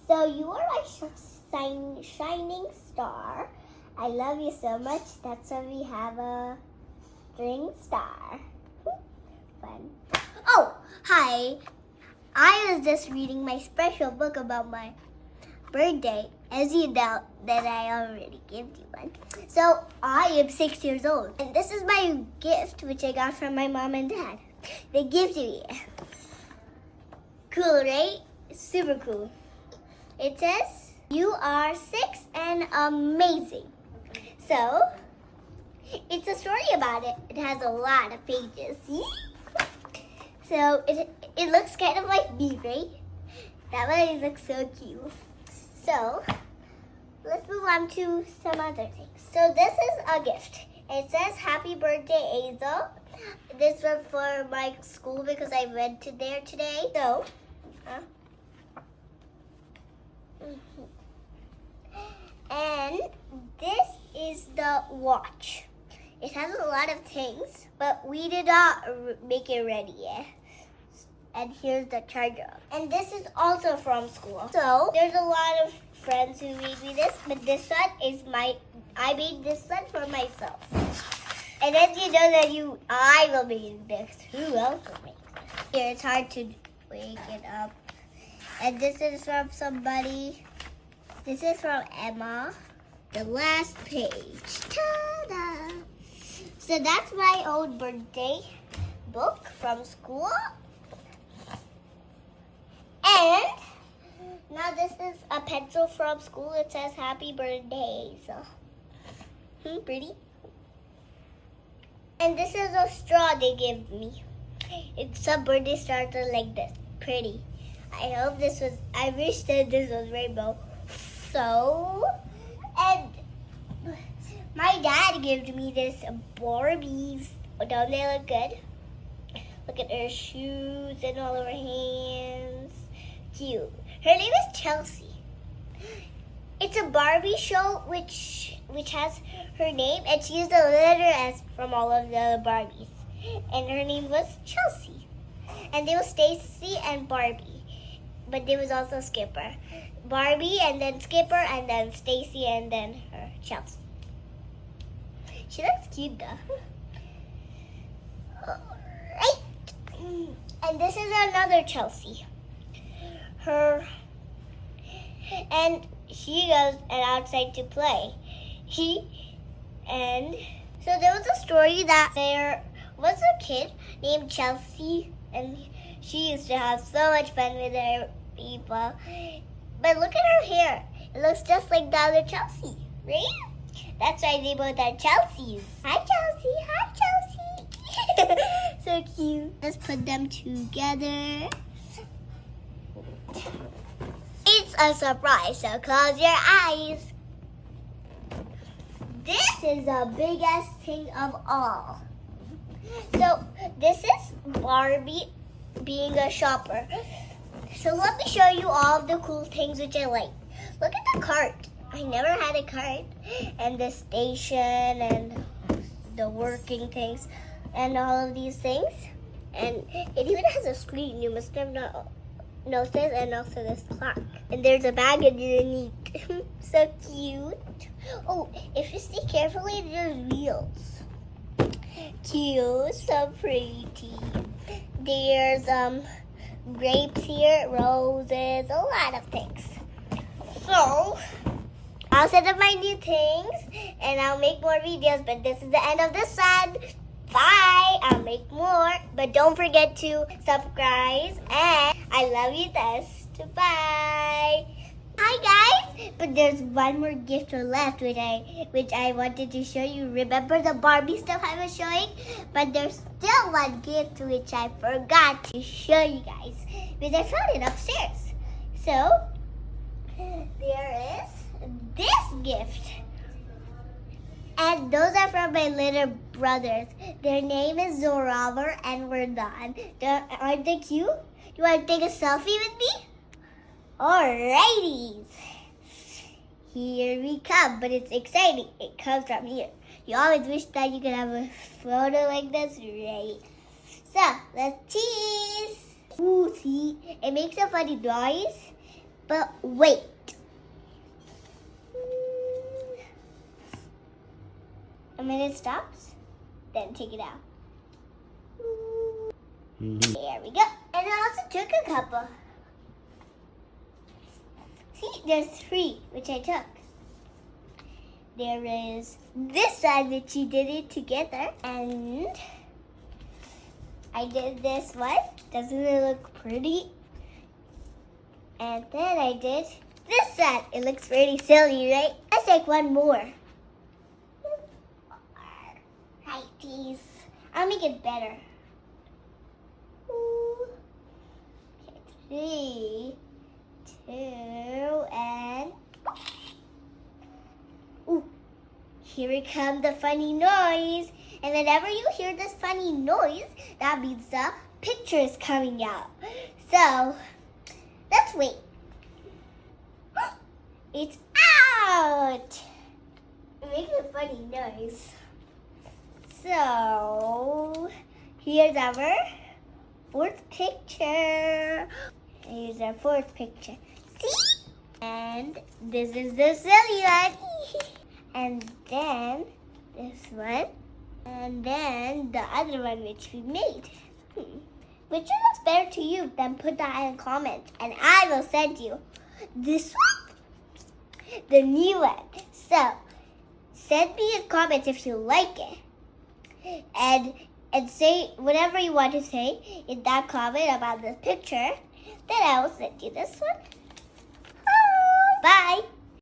So you are my shining star. I love you so much. That's why we have a string star. Fun. Oh, hi. I was just reading my special book about my birthday. As you know, that I already gave you one. So I am 6 years old. And this is my gift, which I got from my mom and dad. They gifted me. Cool, right? Super cool. It says, you are 6 and amazing. So, it's a story about it. It has a lot of pages. See? So, it looks kind of like me, right? That one looks so cute. So, let's move on to some other things. So, this is a gift. It says, Happy Birthday, Azel. This was for my school because I went to there today. So, and this is the watch. It has a lot of things, but we did not make it ready yet. And here's the charger. And this is also from school. So there's a lot of friends who made me this, but this one is I made this one for myself. And as you know that I will make this. Who else will make this? Here, it's hard to wake it up. And this is from somebody. This is from Emma. The last page. Ta-da! So that's my old birthday book from school. And now this is a pencil from school. It says Happy Birthday. So, pretty. And this is a straw they gave me. It's some birthday starter like this. Pretty. I wish that this was rainbow. So, and my dad gave me this Barbies. Don't they look good? Look at her shoes and all of her hands. Cute. Her name is Chelsea. It's a Barbie show which has her name, and she used the letter S from all of the Barbies. And her name was Chelsea. And they were Stacy and Barbie. But there was also Skipper. Barbie and then Skipper and then Stacy and then her Chelsea. She looks cute though. Alright. And this is another Chelsea. And she goes outside to play. And so there was a story that there was a kid named Chelsea, and she used to have so much fun with her people. But look at her hair. It looks just like the other Chelsea, right? That's why they both are Chelseas. Hi, Chelsea. Hi, Chelsea. So cute. Let's put them together. It's a surprise, so close your eyes. This is the biggest thing of all. So this is Barbie being a shopper. So let me show you all of the cool things which I like. Look at the cart. I never had a cart. And the station and the working things and all of these things. And it even has a screen. You must have noticed, and also this clock. And there's a bag underneath. So cute. Oh, if you see carefully, there's wheels. Cute, so pretty. There's grapes here, roses, a lot of things. So, I'll set up my new things and I'll make more videos, but this is the end of this one. Bye! I'll make more, but don't forget to subscribe, and I love you best. Bye! Hi guys! But there's one more gift left which I wanted to show you. Remember the Barbie stuff I was showing? But there's still one gift which I forgot to show you guys, because I found it upstairs. So there is this gift. And those are from my little brothers. Their name is Zoraver and Verdon. Aren't they cute? You want to take a selfie with me? Alrighty. Here we come, but it's exciting. It comes from here. You always wish that you could have a photo like this, right? So, let's cheese. Ooh, see? It makes a funny noise. But wait. And when it stops, then take it out. There we go. And I also took a couple. See, there's 3, which I took. There is this side, which she did it together. And I did this one. Doesn't it look pretty? And then I did this side. It looks pretty silly, right? Let's take one more. Hi, please. I'll make it better. Okay, 3, 2, and... Ooh, here comes the funny noise. And whenever you hear this funny noise, that means the picture is coming out. So, let's wait. It's out! It makes a funny noise. So, here's our 4th picture. Here's our 4th picture. See? And this is the silly one. And then this one. And then the other one which we made. Which one looks better to you? Then put that in comments. And I will send you this one. The new one. So, send me a comment if you like it. And say whatever you want to say in that comment about this picture. Then I will send you this one. Bye.